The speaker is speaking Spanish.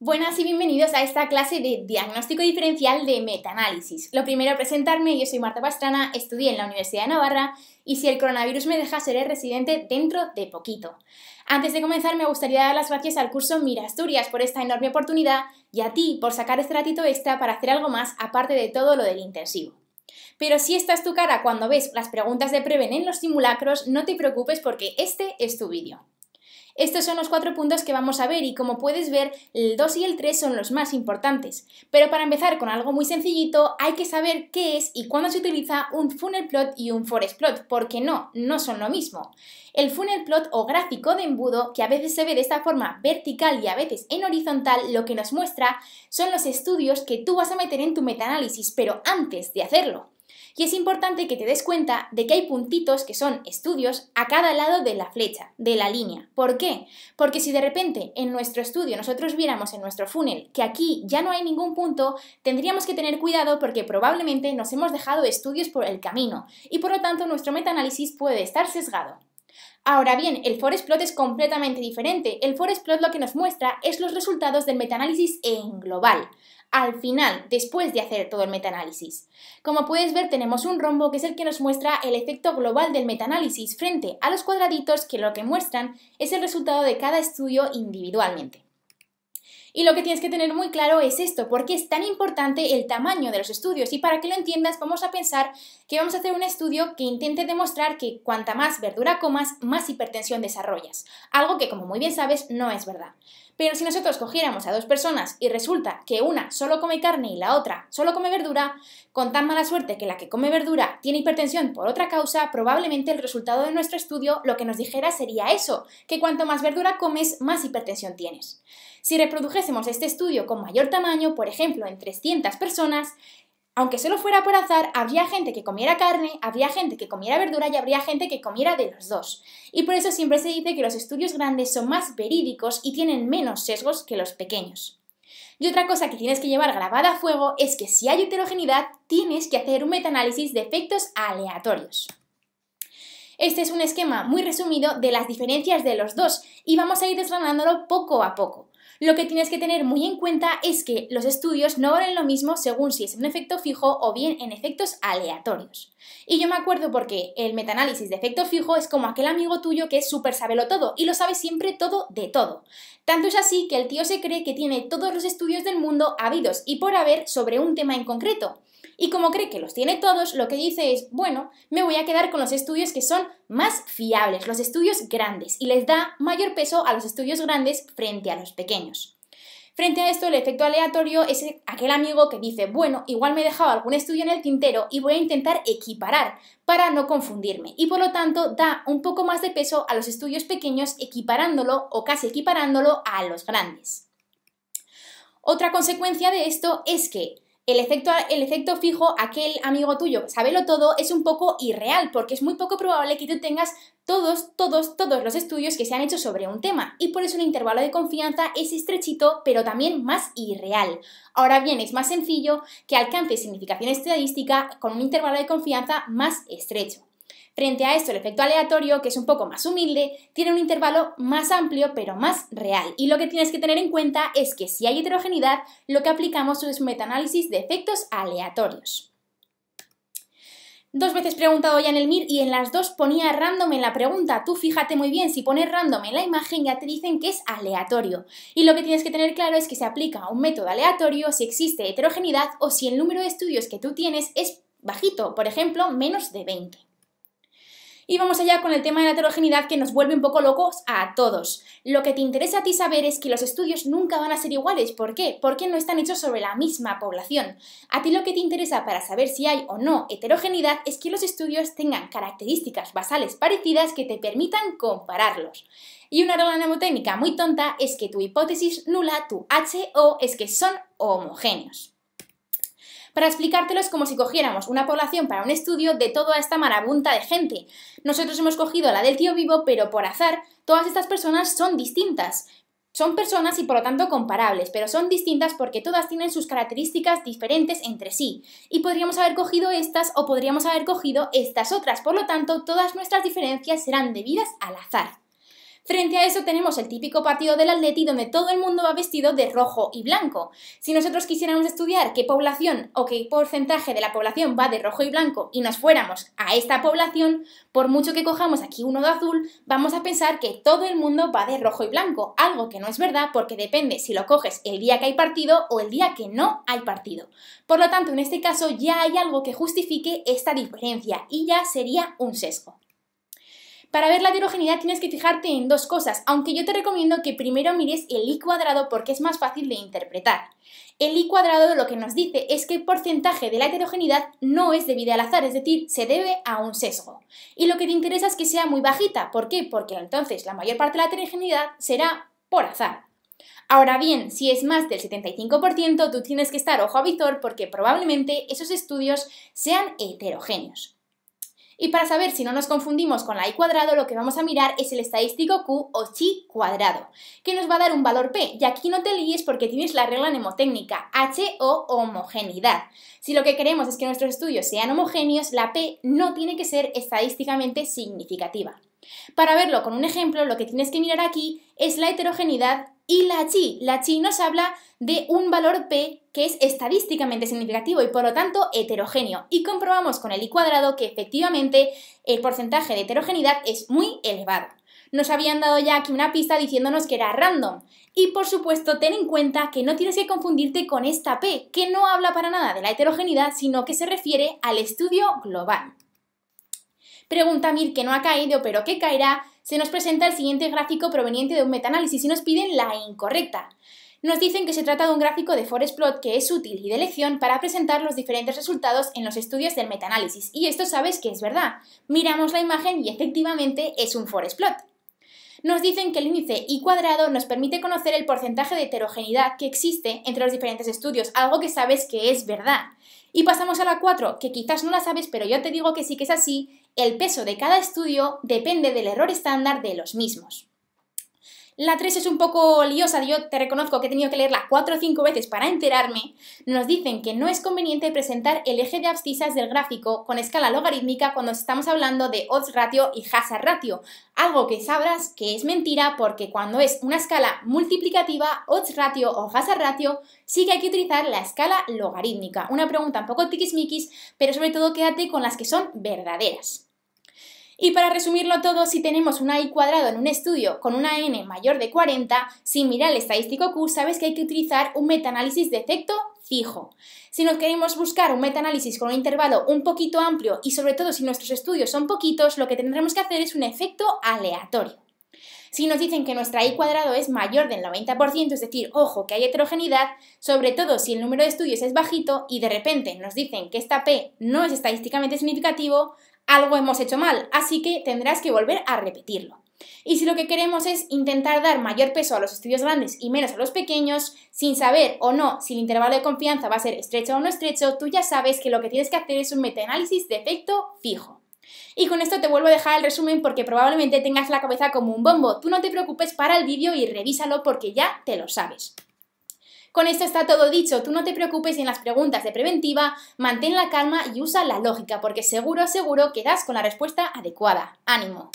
Buenas y bienvenidos a esta clase de diagnóstico diferencial de metaanálisis. Lo primero, presentarme, yo soy Marta Pastrana, estudié en la Universidad de Navarra y si el coronavirus me deja seré residente dentro de poquito. Antes de comenzar me gustaría dar las gracias al curso Mira Asturias por esta enorme oportunidad y a ti por sacar este ratito extra para hacer algo más aparte de todo lo del intensivo. Pero si esta es tu cara cuando ves las preguntas de Preven en los simulacros, no te preocupes porque este es tu vídeo. Estos son los 4 puntos que vamos a ver y como puedes ver, el 2 y el 3 son los más importantes. Pero para empezar con algo muy sencillito, hay que saber qué es y cuándo se utiliza un funnel plot y un forest plot, porque no son lo mismo. El funnel plot o gráfico de embudo, que a veces se ve de esta forma vertical y a veces en horizontal, lo que nos muestra son los estudios que tú vas a meter en tu metaanálisis, pero antes de hacerlo. Y es importante que te des cuenta de que hay puntitos que son estudios a cada lado de la flecha, de la línea. ¿Por qué? Porque si de repente en nuestro estudio nosotros viéramos en nuestro funnel que aquí ya no hay ningún punto, tendríamos que tener cuidado porque probablemente nos hemos dejado estudios por el camino y por lo tanto nuestro metaanálisis puede estar sesgado. Ahora bien, el forest plot es completamente diferente. El forest plot lo que nos muestra es los resultados del metaanálisis en global, al final, después de hacer todo el metaanálisis. Como puedes ver, tenemos un rombo que es el que nos muestra el efecto global del metaanálisis frente a los cuadraditos que lo que muestran es el resultado de cada estudio individualmente. Y lo que tienes que tener muy claro es esto, porque es tan importante el tamaño de los estudios y para que lo entiendas vamos a pensar que vamos a hacer un estudio que intente demostrar que cuanta más verdura comas, más hipertensión desarrollas, algo que como muy bien sabes no es verdad. Pero si nosotros cogiéramos a 2 personas y resulta que una solo come carne y la otra solo come verdura, con tan mala suerte que la que come verdura tiene hipertensión por otra causa, probablemente el resultado de nuestro estudio lo que nos dijera sería eso, que cuanto más verdura comes, más hipertensión tienes. Si reprodujésemos este estudio con mayor tamaño, por ejemplo en 300 personas, aunque solo fuera por azar, habría gente que comiera carne, habría gente que comiera verdura y habría gente que comiera de los dos. Y por eso siempre se dice que los estudios grandes son más verídicos y tienen menos sesgos que los pequeños. Y otra cosa que tienes que llevar grabada a fuego es que si hay heterogeneidad, tienes que hacer un metaanálisis de efectos aleatorios. Este es un esquema muy resumido de las diferencias de los dos y vamos a ir desgranándolo poco a poco. Lo que tienes que tener muy en cuenta es que los estudios no valen lo mismo según si es un efecto fijo o bien en efectos aleatorios. Y yo me acuerdo porque el metaanálisis de efecto fijo es como aquel amigo tuyo que es súper sabelotodo y lo sabe siempre todo de todo. Tanto es así que el tío se cree que tiene todos los estudios del mundo habidos y por haber sobre un tema en concreto. Y como cree que los tiene todos, lo que dice es, bueno, me voy a quedar con los estudios que son más fiables, los estudios grandes, y les da mayor peso a los estudios grandes frente a los pequeños. Frente a esto, el efecto aleatorio es aquel amigo que dice, bueno, igual me he dejado algún estudio en el tintero y voy a intentar equiparar para no confundirme, y por lo tanto da un poco más de peso a los estudios pequeños equiparándolo o casi equiparándolo a los grandes. Otra consecuencia de esto es que el efecto fijo, aquel amigo tuyo, sábelo todo, es un poco irreal porque es muy poco probable que tú tengas todos los estudios que se han hecho sobre un tema y por eso el intervalo de confianza es estrechito pero también más irreal. Ahora bien, es más sencillo que alcances significación estadística con un intervalo de confianza más estrecho. Frente a esto, el efecto aleatorio, que es un poco más humilde, tiene un intervalo más amplio pero más real. Y lo que tienes que tener en cuenta es que si hay heterogeneidad, lo que aplicamos es un metaanálisis de efectos aleatorios. 2 veces preguntado ya en el MIR y en las 2 ponía random en la pregunta. Tú fíjate muy bien, si pones random en la imagen ya te dicen que es aleatorio. Y lo que tienes que tener claro es que se aplica un método aleatorio si existe heterogeneidad o si el número de estudios que tú tienes es bajito, por ejemplo, menos de 20. Y vamos allá con el tema de la heterogeneidad que nos vuelve un poco locos a todos. Lo que te interesa a ti saber es que los estudios nunca van a ser iguales. ¿Por qué? Porque no están hechos sobre la misma población. A ti lo que te interesa para saber si hay o no heterogeneidad es que los estudios tengan características basales parecidas que te permitan compararlos. Y una regla mnemotécnica muy tonta es que tu hipótesis nula, tu HO, es que son homogéneos. Para explicártelo es como si cogiéramos una población para un estudio de toda esta marabunta de gente. Nosotros hemos cogido la del tío vivo, pero por azar, todas estas personas son distintas. Son personas y por lo tanto comparables, pero son distintas porque todas tienen sus características diferentes entre sí. Y podríamos haber cogido estas o podríamos haber cogido estas otras, por lo tanto todas nuestras diferencias serán debidas al azar. Frente a eso tenemos el típico partido del Atleti donde todo el mundo va vestido de rojo y blanco. Si nosotros quisiéramos estudiar qué población o qué porcentaje de la población va de rojo y blanco y nos fuéramos a esta población, por mucho que cojamos aquí uno de azul, vamos a pensar que todo el mundo va de rojo y blanco, algo que no es verdad porque depende si lo coges el día que hay partido o el día que no hay partido. Por lo tanto, en este caso ya hay algo que justifique esta diferencia y ya sería un sesgo. Para ver la heterogeneidad tienes que fijarte en dos cosas, aunque yo te recomiendo que primero mires el I cuadrado porque es más fácil de interpretar. El I cuadrado lo que nos dice es que el porcentaje de la heterogeneidad no es debido al azar, es decir, se debe a un sesgo. Y lo que te interesa es que sea muy bajita. ¿Por qué? Porque entonces la mayor parte de la heterogeneidad será por azar. Ahora bien, si es más del 75%, tú tienes que estar ojo a visor porque probablemente esos estudios sean heterogéneos. Y para saber si no nos confundimos con la I cuadrado, lo que vamos a mirar es el estadístico Q o chi cuadrado, que nos va a dar un valor P, y aquí no te líes porque tienes la regla mnemotécnica, H o homogeneidad. Si lo que queremos es que nuestros estudios sean homogéneos, la P no tiene que ser estadísticamente significativa. Para verlo con un ejemplo, lo que tienes que mirar aquí es la heterogeneidad y la chi. La chi nos habla de un valor P que es estadísticamente significativo y por lo tanto heterogéneo. Y comprobamos con el I cuadrado que efectivamente el porcentaje de heterogeneidad es muy elevado. Nos habían dado ya aquí una pista diciéndonos que era random. Y por supuesto, ten en cuenta que no tienes que confundirte con esta P, que no habla para nada de la heterogeneidad, sino que se refiere al estudio global. Pregunta Mir que no ha caído, pero que caerá. Se nos presenta el siguiente gráfico proveniente de un metaanálisis y nos piden la incorrecta. Nos dicen que se trata de un gráfico de forest plot que es útil y de elección para presentar los diferentes resultados en los estudios del metaanálisis. Y esto sabes que es verdad. Miramos la imagen y efectivamente es un forest plot. Nos dicen que el índice I cuadrado nos permite conocer el porcentaje de heterogeneidad que existe entre los diferentes estudios, algo que sabes que es verdad. Y pasamos a la 4, que quizás no la sabes, pero yo te digo que sí que es así. El peso de cada estudio depende del error estándar de los mismos. La 3 es un poco liosa, yo te reconozco que he tenido que leerla 4 o 5 veces para enterarme. Nos dicen que no es conveniente presentar el eje de abscisas del gráfico con escala logarítmica cuando estamos hablando de odds ratio y hazard ratio, algo que sabrás que es mentira porque cuando es una escala multiplicativa, odds ratio o hazard ratio, sí que hay que utilizar la escala logarítmica. Una pregunta un poco tiquismiquis, pero sobre todo quédate con las que son verdaderas. Y para resumirlo todo, si tenemos una I cuadrado en un estudio con una N mayor de 40, sin mirar el estadístico Q, sabes que hay que utilizar un metaanálisis de efecto fijo. Si nos queremos buscar un metaanálisis con un intervalo un poquito amplio y sobre todo si nuestros estudios son poquitos, lo que tendremos que hacer es un efecto aleatorio. Si nos dicen que nuestra I cuadrado es mayor del 90%, es decir, ojo, que hay heterogeneidad, sobre todo si el número de estudios es bajito y de repente nos dicen que esta P no es estadísticamente significativo, algo hemos hecho mal, así que tendrás que volver a repetirlo. Y si lo que queremos es intentar dar mayor peso a los estudios grandes y menos a los pequeños, sin saber o no si el intervalo de confianza va a ser estrecho o no estrecho, tú ya sabes que lo que tienes que hacer es un metaanálisis de efecto fijo. Y con esto te vuelvo a dejar el resumen porque probablemente tengas la cabeza como un bombo. Tú no te preocupes, para el vídeo y revísalo porque ya te lo sabes. Con esto está todo dicho, tú no te preocupes y en las preguntas de preventiva, mantén la calma y usa la lógica porque seguro que das con la respuesta adecuada. ¡Ánimo!